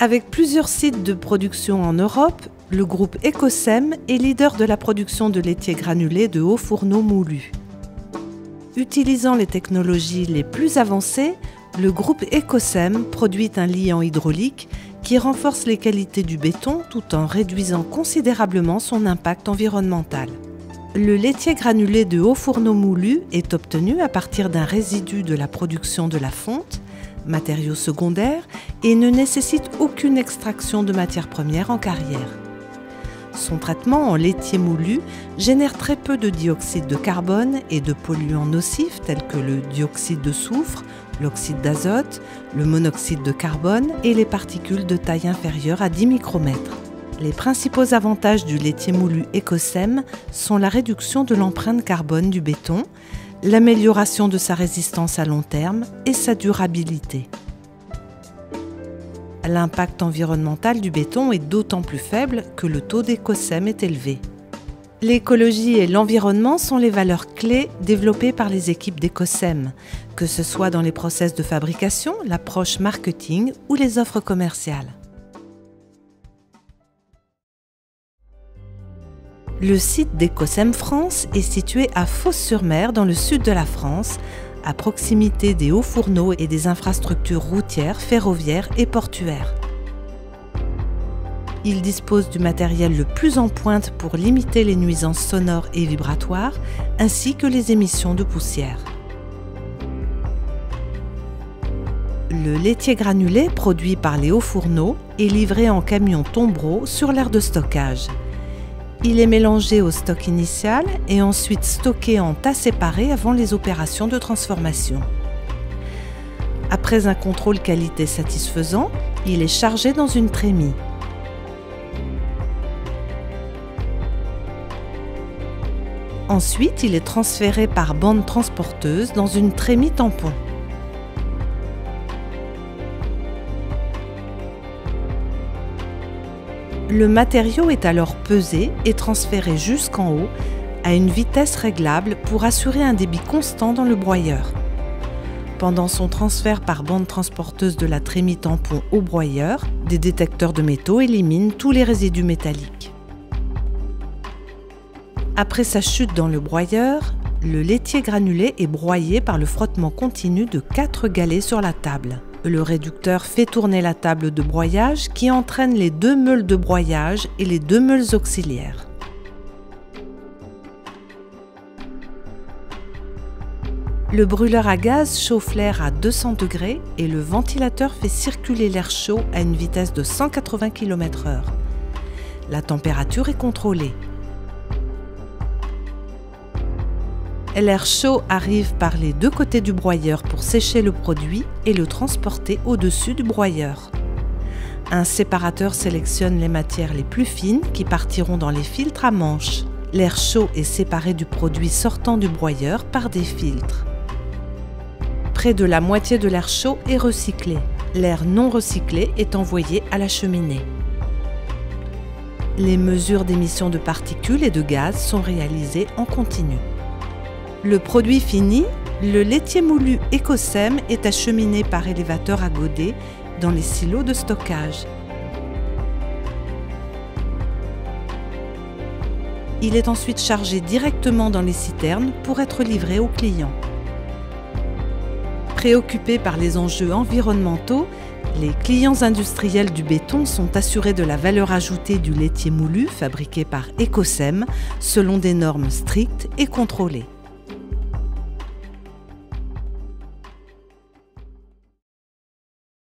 Avec plusieurs sites de production en Europe, le groupe Ecosem est leader de la production de laitiers granulés de hauts fourneaux moulus. Utilisant les technologies les plus avancées, le groupe Ecosem produit un liant hydraulique qui renforce les qualités du béton tout en réduisant considérablement son impact environnemental. Le laitier granulé de hauts fourneaux moulus est obtenu à partir d'un résidu de la production de la fonte, matériau secondaire, et ne nécessite aucune extraction de matières premières en carrière. Son traitement en laitier moulu génère très peu de dioxyde de carbone et de polluants nocifs tels que le dioxyde de soufre, l'oxyde d'azote, le monoxyde de carbone et les particules de taille inférieure à 10 micromètres. Les principaux avantages du laitier moulu Ecosem sont la réduction de l'empreinte carbone du béton, l'amélioration de sa résistance à long terme et sa durabilité. L'impact environnemental du béton est d'autant plus faible que le taux d'Ecosem est élevé. L'écologie et l'environnement sont les valeurs clés développées par les équipes d'Ecosem, que ce soit dans les process de fabrication, l'approche marketing ou les offres commerciales. Le site d'Ecosem France est situé à Fos-sur-Mer dans le sud de la France, à proximité des hauts fourneaux et des infrastructures routières, ferroviaires et portuaires. Il dispose du matériel le plus en pointe pour limiter les nuisances sonores et vibratoires, ainsi que les émissions de poussière. Le laitier granulé produit par les hauts fourneaux est livré en camion tombereau sur l'aire de stockage. Il est mélangé au stock initial et ensuite stocké en tas séparés avant les opérations de transformation. Après un contrôle qualité satisfaisant, il est chargé dans une trémie. Ensuite, il est transféré par bande transporteuse dans une trémie tampon. Le matériau est alors pesé et transféré jusqu'en haut à une vitesse réglable pour assurer un débit constant dans le broyeur. Pendant son transfert par bande transporteuse de la trémie tampon au broyeur, des détecteurs de métaux éliminent tous les résidus métalliques. Après sa chute dans le broyeur, le laitier granulé est broyé par le frottement continu de 4 galets sur la table. Le réducteur fait tourner la table de broyage qui entraîne les 2 meules de broyage et les 2 meules auxiliaires. Le brûleur à gaz chauffe l'air à 200 degrés et le ventilateur fait circuler l'air chaud à une vitesse de 180 km/h. La température est contrôlée. L'air chaud arrive par les 2 côtés du broyeur pour sécher le produit et le transporter au-dessus du broyeur. Un séparateur sélectionne les matières les plus fines qui partiront dans les filtres à manches. L'air chaud est séparé du produit sortant du broyeur par des filtres. Près de la moitié de l'air chaud est recyclé. L'air non recyclé est envoyé à la cheminée. Les mesures d'émission de particules et de gaz sont réalisées en continu. Le produit fini, le laitier moulu Ecosem est acheminé par élévateur à godet dans les silos de stockage. Il est ensuite chargé directement dans les citernes pour être livré aux clients. Préoccupés par les enjeux environnementaux, les clients industriels du béton sont assurés de la valeur ajoutée du laitier moulu fabriqué par Ecosem selon des normes strictes et contrôlées.